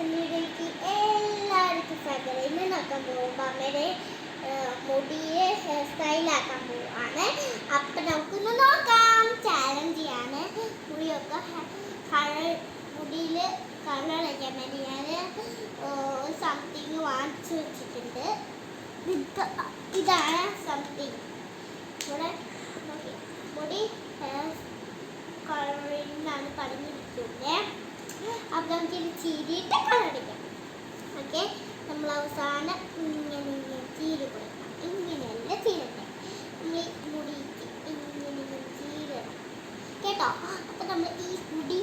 വീഡിയോയ്ക്ക് എല്ലാവർക്കും സ്വാഗതം. ഇന്ന് നോക്കാൻ പോകുമ്പോൾ അമ്മയുടെ മുടിയെ ഹെയർ സ്റ്റൈലാക്കാൻ പോവാണ്. അപ്പം നമുക്കൊന്ന് നോക്കാം. ചാലഞ്ച് മുടിയൊക്കെ മുടിയിൽ കളർ അടിക്കാൻ വേണ്ടി ഞാൻ സംതിങ് വാങ്ങിച്ചു വെച്ചിട്ടുണ്ട്. ഇതാണ് സംതിങ്. ഇവിടെ മുടി ഹെയർ കളറിനാണ് പറഞ്ഞിരിക്കുന്നത്. അപ്പം നമുക്ക് ഇത് ചീരിയിട്ട് കളറടിക്കാം. ഓക്കെ, നമ്മൾ അവസാനം ഇങ്ങനെ ചീരി കൊടുക്കണം. ഇങ്ങനെയല്ല ചീരട്ടെ, നമ്മൾ ഈ മുടിക്ക് ഇങ്ങനെ ചീരണം കേട്ടോ. അപ്പം നമ്മൾ ഈ മുടി